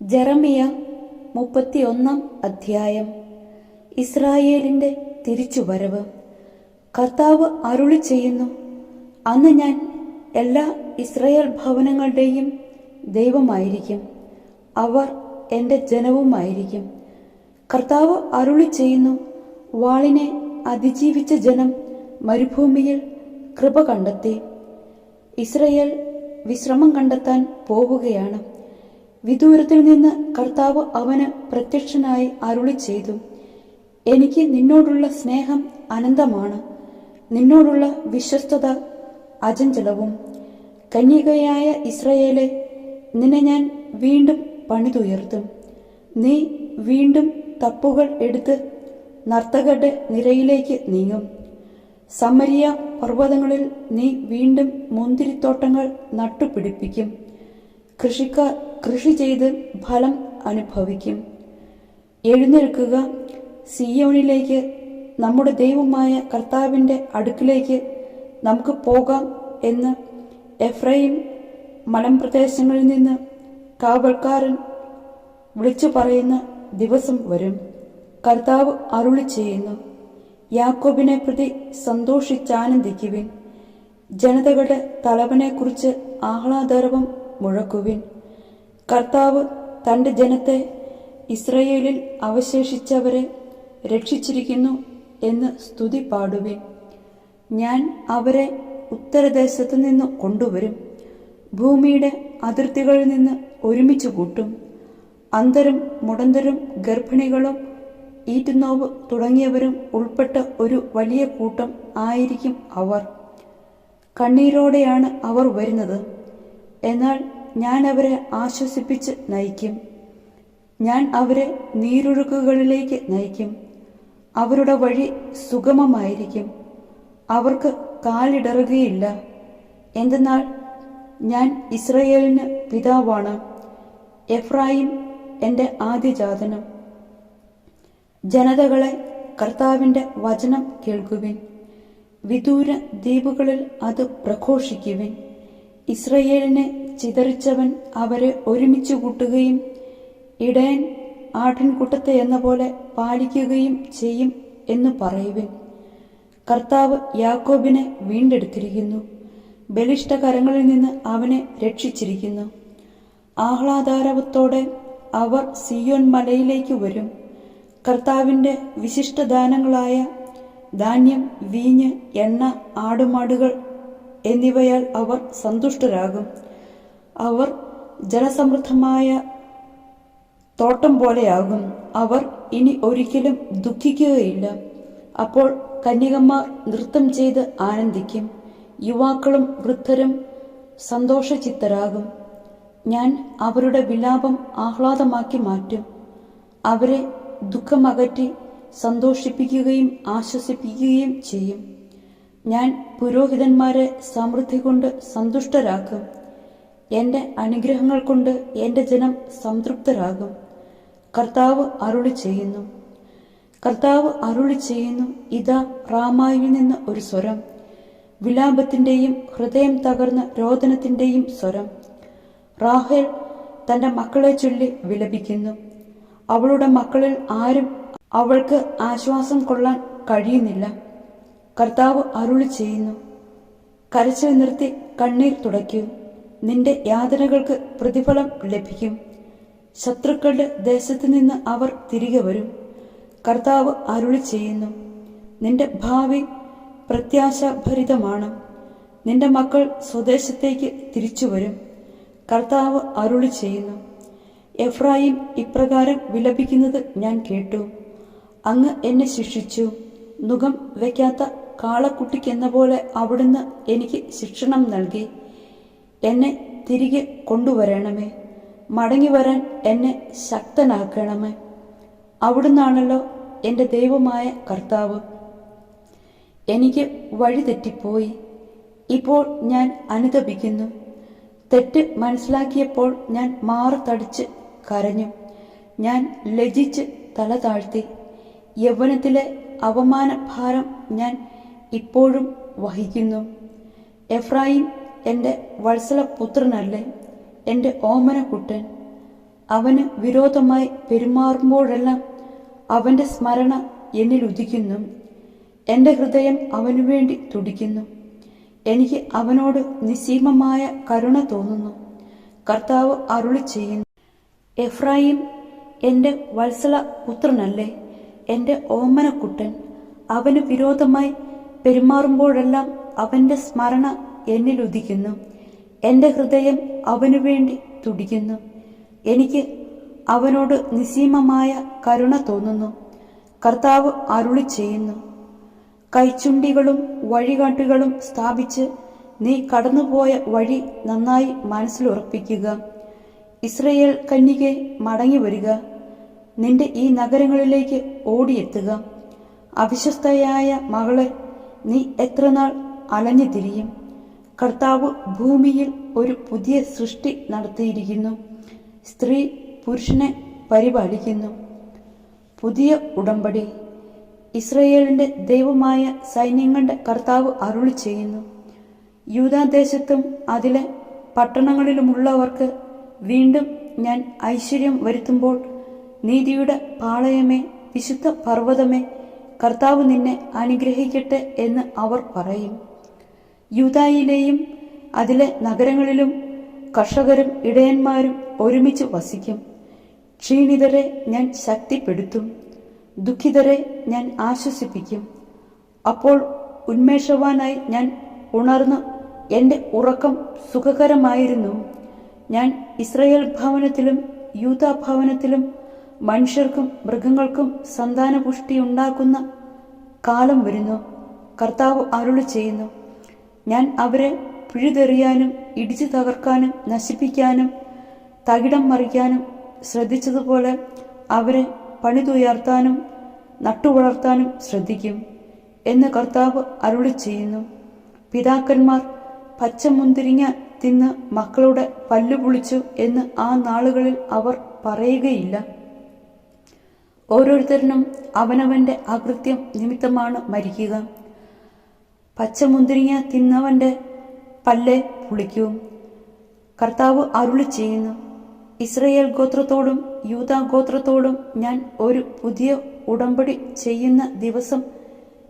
ജെറമിയ 31 അധ്യായം. ഇസ്രായേലിന്റെ തിരിച്ചുവരവ്. കർത്താവ് അരുളി ചെയ്യുന്നു, അന്ന് ഞാൻ എല്ലാ ഇസ്രായേൽ ഭവനങ്ങളുടെയും ദൈവമായിരിക്കും, അവർ എൻ്റെ ജനവുമായിരിക്കും. കർത്താവ് അരുളി ചെയ്യുന്നു, വാളിനെ അതിജീവിച്ച ജനം മരുഭൂമിയിൽ കൃപ കണ്ടെത്തി. ഇസ്രായേൽ വിശ്രമം കണ്ടെത്താൻ പോവുകയാണ്. വിദൂരത്തിൽ നിന്ന് കർത്താവ് അവന് പ്രത്യക്ഷനായി അരുളി ചെയ്തു, എനിക്ക് നിന്നോടുള്ള സ്നേഹം അനന്തമാണ്, നിന്നോടുള്ള വിശ്വസ്തത അചഞ്ചലവും. കന്യകയായ ഇസ്രായേലെ, നിന്നെ ഞാൻ വീണ്ടും പണിതുയർത്തും. നീ വീണ്ടും തപ്പുകൾ എടുത്ത് നർത്തകരുടെ നിരയിലേക്ക് നീങ്ങും. സമരിയ പർവ്വതങ്ങളിൽ നീ വീണ്ടും മുന്തിരിത്തോട്ടങ്ങൾ നട്ടുപിടിപ്പിക്കും. കൃഷിക്കാർ കൃഷി ചെയ്ത് ഫലം അനുഭവിക്കും. എഴുന്നേൽക്കുക, സിയോനിലേക്ക്, നമ്മുടെ ദൈവമായ കർത്താവിൻ്റെ അടുക്കിലേക്ക് നമുക്ക് പോകാം എന്ന് എഫ്രൈം മലമ്പ്രദേശങ്ങളിൽ നിന്ന് കാവൽക്കാരൻ വിളിച്ചു പറയുന്ന ദിവസം വരും. കർത്താവ് അരുളി ചെയ്യുന്നു, യാക്കോബിനെ പ്രതി സന്തോഷിച്ചാനന്ദിക്കുവിൻ, ജനതകളുടെ തലവനെക്കുറിച്ച് ആഹ്ലാദരവം മുഴക്കുവിൻ. കർത്താവ് തൻ്റെ ജനത്തെ, ഇസ്രായേലിൽ അവശേഷിച്ചവരെ രക്ഷിച്ചിരിക്കുന്നു എന്ന് സ്തുതി പാടുവിൻ. ഞാൻ അവരെ ഉത്തരദേശത്തു നിന്ന് കൊണ്ടുവരും, ഭൂമിയുടെ അതിർത്തികളിൽ നിന്ന് ഒരുമിച്ച് കൂട്ടും. അന്ധരും മുടന്തരും ഗർഭിണികളും ഈറ്റുനോവ് തുടങ്ങിയവരും ഉൾപ്പെട്ട ഒരു വലിയ കൂട്ടം ആയിരിക്കും അവർ. കണ്ണീരോടെയാണ് അവർ വരുന്നത്, എന്നാൽ ഞാൻ അവരെ ആശ്വസിപ്പിച്ച് നയിക്കും. ഞാൻ അവരെ നീരൊഴുക്കുകളിലേക്ക് നയിക്കും. അവരുടെ വഴി സുഗമമായിരിക്കും, അവർക്ക് കാലിടറുകയില്ല. എന്തെന്നാൽ ഞാൻ ഇസ്രായേലിന് പിതാവാണ്, എഫ്രായിം എൻ്റെ ആദ്യജാതനം. ജനതകളെ, കർത്താവിൻ്റെ വചനം കേൾക്കുവിൻ, വിദൂര ദ്വീപുകളിൽ അത് പ്രഘോഷിക്കുവിൻ. ഇസ്രായേലിനെ ചിതറിച്ചവൻ അവരെ ഒരുമിച്ച് കൂട്ടുകയും ഇടയൻ ആട്ടിൻകൂട്ടത്തെ എന്ന പോലെ പാലിക്കുകയും ചെയ്യും എന്ന് പറയുവിൻ. കർത്താവ് യാക്കോബിനെ വീണ്ടെടുത്തിരിക്കുന്നു, ബലിഷ്ഠകരങ്ങളിൽ നിന്ന് അവനെ രക്ഷിച്ചിരിക്കുന്നു. ആഹ്ലാദാരവത്തോടെ അവർ സിയോൻ മലയിലേക്ക് വരും. കർത്താവിൻ്റെ വിശിഷ്ടദാനങ്ങളായ ധാന്യം, വീഞ്ഞ്, എണ്ണ, ആടുമാടുകൾ എന്നിവയാൽ അവർ സന്തുഷ്ടരാകും. അവർ ജലസമൃദ്ധമായ തോട്ടം പോലെയാകും. അവർ ഇനി ഒരിക്കലും ദുഃഖിക്കുകയില്ല. അപ്പോൾ കന്യകമാർ നൃത്തം ചെയ്ത് ആനന്ദിക്കും, യുവാക്കളും വൃദ്ധരും സന്തോഷചിത്തരാകും. ഞാൻ അവരുടെ വിലാപം ആഹ്ലാദമാക്കി മാറ്റും, അവരെ ദുഃഖമകറ്റി സന്തോഷിപ്പിക്കുകയും ആശ്വസിപ്പിക്കുകയും ചെയ്യും. ഞാൻ പുരോഹിതന്മാരെ സമൃദ്ധി കൊണ്ട് സന്തുഷ്ടരാക്കും, എൻ്റെ അനുഗ്രഹങ്ങൾ കൊണ്ട് എൻ്റെ ജനം സംതൃപ്തരാകും. കർത്താവ് അരുളി ചെയ്യുന്നു. കർത്താവ് അരുളി ചെയ്യുന്നു, ഇതാ റാമായിൽ നിന്ന് ഒരു സ്വരം, വിലാപത്തിൻ്റെയും ഹൃദയം തകർന്ന രോദനത്തിൻ്റെയും സ്വരം. റാഹേൽ തൻ്റെ മക്കളെ ചൊല്ലി വിലപിക്കുന്നു, അവളുടെ മക്കളിൽ ആരും അവൾക്ക് ആശ്വാസം കൊള്ളാൻ കഴിയുന്നില്ല. കർത്താവ് അരുളി ചെയ്യുന്നു, കരച്ചിൽ നിർത്തി കണ്ണീർ തുടയ്ക്കൂ, നിന്റെ യാതനകൾക്ക് പ്രതിഫലം ലഭിക്കും. ശത്രുക്കളുടെ ദേശത്ത് നിന്ന് അവർ തിരികെ വരും. കർത്താവ് അരുളി ചെയ്യുന്നു, നിന്റെ ഭാവി പ്രത്യാശാഭരിതമാണ്, നിന്റെ മക്കൾ സ്വദേശത്തേക്ക് തിരിച്ചു വരും. കർത്താവ് അരുളി ചെയ്യുന്നു, എഫ്രായിം ഇപ്രകാരം വിലപിക്കുന്നത് ഞാൻ കേട്ടു, അങ്ങ് എന്നെ ശിക്ഷിച്ചു, നുകം വയ്ക്കാത്ത കാളക്കുട്ടിക്കെന്ന പോലെ അവിടുന്ന് എനിക്ക് ശിക്ഷണം നൽകി. എന്നെ തിരികെ കൊണ്ടുവരണമേ, മടങ്ങി വരാൻ എന്നെ ശക്തനാക്കണമേ. അവിടുന്നാണല്ലോ എൻ്റെ ദൈവമായ കർത്താവ്. എനിക്ക് വഴിതെറ്റിപ്പോയി, ഇപ്പോൾ ഞാൻ അനുതപിക്കുന്നു. തെറ്റ് മനസ്സിലാക്കിയപ്പോൾ ഞാൻ മാറത്തടിച്ച് കരഞ്ഞു, ഞാൻ ലജ്ജിച്ച് തല താഴ്ത്തി. യൗവനത്തിലെ അവമാനഭാരം ഞാൻ ഇപ്പോഴും വഹിക്കുന്നു. എഫ്രായിം എൻ്റെ വത്സല പുത്രനല്ലേ, എൻ്റെ ഓമനക്കുട്ടൻ. അവന് വിരോധമായി പെരുമാറുമ്പോഴെല്ലാം അവൻ്റെ സ്മരണ എന്നിൽ ഉദിക്കുന്നു. എൻ്റെ ഹൃദയം അവനു വേണ്ടി തുടിക്കുന്നു. എനിക്ക് അവനോട് നിസ്സീമമായ കരുണ തോന്നുന്നു. കർത്താവ് അരുളി ചെയ്യുന്നു, എഫ്രായിം എൻ്റെ വത്സല പുത്രനല്ലേ, എൻ്റെ ഓമനക്കുട്ടൻ. അവന് വിരോധമായി പെരുമാറുമ്പോഴെല്ലാം അവൻ്റെ സ്മരണ എന്നിൽ ഉദിക്കുന്നു. എൻ്റെ ഹൃദയം അവനു വേണ്ടി തുടിക്കുന്നു. എനിക്ക് അവനോട് നിസ്സീമമായ കരുണ തോന്നുന്നു. കർത്താവ് അരുളി ചെയ്യുന്നു, കൈച്ചുണ്ടികളും വഴികാട്ടികളും സ്ഥാപിച്ച് നീ കടന്നുപോയ വഴി നന്നായി മനസ്സിലുറപ്പിക്കുക. ഇസ്രയേൽ കന്യകെ, മടങ്ങി വരിക. നിന്റെ ഈ നഗരങ്ങളിലേക്ക് ഓടിയെത്തുക. അവിശ്വസ്തയായ മകളെ, നീ എത്രനാൾ അലഞ്ഞു തിരിയും? കർത്താവ് ഭൂമിയിൽ ഒരു പുതിയ സൃഷ്ടി നടത്തിയിരിക്കുന്നു. സ്ത്രീ പുരുഷനെ പരിപാലിക്കുന്നു. പുതിയ ഉടമ്പടി. ഇസ്രയേലിന്റെ ദൈവമായ സൈന്യങ്ങളുടെ കർത്താവ് അരുളി ചെയ്യുന്നു, യൂദാദേശത്തും അതിലെ പട്ടണങ്ങളിലുമുള്ളവർക്ക് വീണ്ടും ഞാൻ ഐശ്വര്യം വരുത്തുമ്പോൾ, നീതിയുടെ പാളയമേ, വിശുദ്ധ പർവ്വതമേ, കർത്താവ് നിന്നെ അനുഗ്രഹിക്കട്ടെ എന്ന് അവർ പറയും. യൂദായിലെയും അതിലെ നഗരങ്ങളിലും കർഷകരും ഇടയന്മാരും ഒരുമിച്ച് വസിക്കും. ക്ഷീണിതരെ ഞാൻ ശക്തിപ്പെടുത്തും, ദുഃഖിതരെ ഞാൻ ആശ്വസിപ്പിക്കും. അപ്പോൾ ഉന്മേഷവാനായി ഞാൻ ഉണർന്നു. എൻ്റെ ഉറക്കം സുഖകരമായിരുന്നു. ഞാൻ ഇസ്രയേൽ ഭവനത്തിലും യൂദാ ഭവനത്തിലും മനുഷ്യർക്കും മൃഗങ്ങൾക്കും സന്താനപുഷ്ടിയുണ്ടാക്കുന്ന കാലം വരുന്നു. കർത്താവ് അരുളി ചെയ്യുന്നു, ഞാൻ അവരെ പിഴുതെറിയാനും ഇടിച്ചു തകർക്കാനും നശിപ്പിക്കാനും തകിടം മറിക്കാനും ശ്രദ്ധിച്ചതുപോലെ അവരെ പണിതുയർത്താനും നട്ടുവളർത്താനും ശ്രദ്ധിക്കും എന്ന് കർത്താവ് അരുളി ചെയ്യുന്നു. പിതാക്കന്മാർ പച്ചമുന്തിരിങ്ങ തിന്ന് മക്കളുടെ പല്ലു പുളിച്ചു എന്ന് ആ നാളുകളിൽ അവർ പറയുകയില്ല. ഓരോരുത്തരിനും അവനവന്റെ അകൃത്യം നിമിത്തമാണ് മരിക്കുക. പച്ചമുന്തിരിങ്ങ തിന്നവന്റെ പല്ലേ പുളിക്കൂ. കർത്താവ് അരുളി ചെയ്യുന്നു, ഇസ്രയേൽ ഗോത്രത്തോടും യൂദാ ഗോത്രത്തോടും ഞാൻ ഒരു പുതിയ ഉടമ്പടി ചെയ്യുന്ന ദിവസം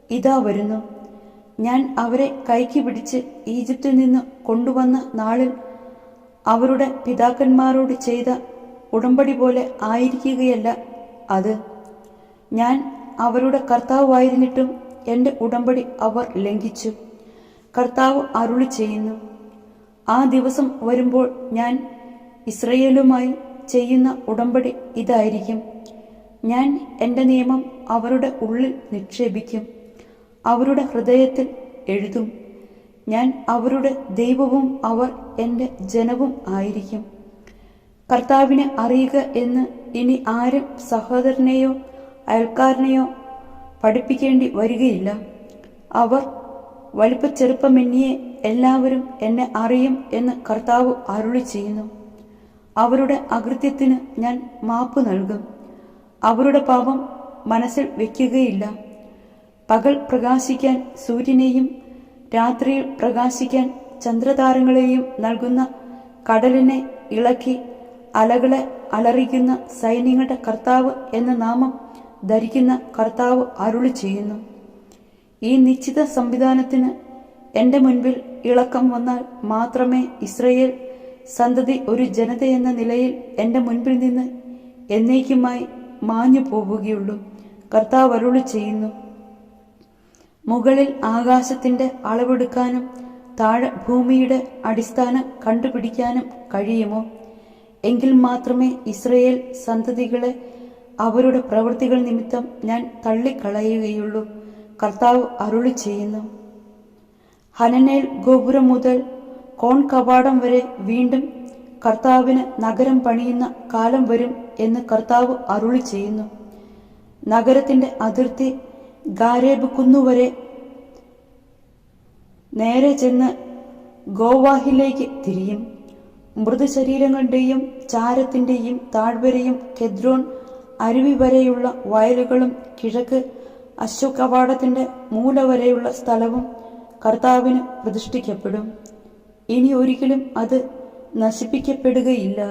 ഇതാ വരുന്നു. ഞാൻ അവരെ കൈക്ക് പിടിച്ച് ഈജിപ്തിൽ നിന്ന് കൊണ്ടുവന്ന നാളിൽ അവരുടെ പിതാക്കന്മാരോട് ചെയ്ത ഉടമ്പടി പോലെ ആയിരിക്കുകയല്ല അത്. ഞാൻ അവരുടെ കർത്താവായിരുന്നിട്ടും എൻ്റെ ഉടമ്പടി അവർ ലംഘിച്ചു. കർത്താവ് അരുളി ചെയ്യുന്നു, ആ ദിവസം വരുമ്പോൾ ഞാൻ ഇസ്രയേലുമായി ചെയ്യുന്ന ഉടമ്പടി ഇതായിരിക്കും. ഞാൻ എൻ്റെ നിയമം അവരുടെ ഉള്ളിൽ നിക്ഷേപിക്കും, അവരുടെ ഹൃദയത്തിൽ എഴുതും. ഞാൻ അവരുടെ ദൈവവും അവർ എൻ്റെ ജനവും ആയിരിക്കും. കർത്താവിനെ അറിയുക എന്ന് ഇനി ആരും സഹോദരനെയോ അയൽക്കാരനെയോ പഠിപ്പിക്കേണ്ടി വരികയില്ല. അവർ വലിപ്പച്ചെറുപ്പമെന്നിയെ എല്ലാവരും എന്നെ അറിയും എന്ന് കർത്താവ് അരുളി ചെയ്യുന്നു. അവരുടെ അകൃത്യത്തിന് ഞാൻ മാപ്പ് നൽകും, അവരുടെ പാപം മനസ്സിൽ വയ്ക്കുകയില്ല. പകൽ പ്രകാശിക്കാൻ സൂര്യനെയും രാത്രിയിൽ പ്രകാശിക്കാൻ ചന്ദ്രതാരങ്ങളെയും നൽകുന്ന കടലിനെ ഇളക്കി അലകളെ അലറിക്കുന്ന സൈന്യങ്ങളുടെ കർത്താവ് എന്ന നാമം ധരിക്കുന്ന കർത്താവ് അരുളി ചെയ്യുന്നു. ഈ നിശ്ചിത സംവിധാനത്തിന് എൻ്റെ മുൻപിൽ ഇളക്കം വന്നാൽ മാത്രമേ ഇസ്രയേൽ സന്തതി ഒരു ജനതയെന്ന നിലയിൽ എൻ്റെ മുൻപിൽ നിന്ന് എന്നേക്കുമായി മാഞ്ഞു പോവുകയുള്ളൂ. കർത്താവ് അരുളി ചെയ്യുന്നു, മുകളിൽ ആകാശത്തിൻ്റെ അളവെടുക്കാനും താഴെ ഭൂമിയുടെ അടിസ്ഥാനം കണ്ടുപിടിക്കാനും കഴിയുമോ? എങ്കിൽ മാത്രമേ ഇസ്രയേൽ സന്തതികളെ അവരുടെ പ്രവൃത്തികൾ നിമിത്തം ഞാൻ തള്ളിക്കളയുകയുള്ളൂ. കർത്താവ് അരുളി ചെയ്യുന്നു. ഹനനേൽ ഗോപുരം മുതൽ കോൺ കവാടം വരെ വീണ്ടും കർത്താവിന് നഗരം പണിയുന്ന കാലം വരും എന്ന് കർത്താവ് അരുളി ചെയ്യുന്നു. നഗരത്തിന്റെ അതിർത്തി ഗാരേബ് കുന്നുവരെ നേരെ ചെന്ന് ഗോവാഹിലേക്ക് തിരിയും. മൃതശരീരങ്ങളുടെയും ചാരത്തിന്റെയും താഴ്വരയും കെദ്രോൺ അരുവി വരെയുള്ള വയലുകളും കിഴക്ക് അശ്വകവാടത്തിന്റെ മൂല വരെയുള്ള സ്ഥലവും കർത്താവിന് പ്രതിഷ്ഠിക്കപ്പെടും. ഇനി ഒരിക്കലും അത് നശിപ്പിക്കപ്പെടുകയില്ല.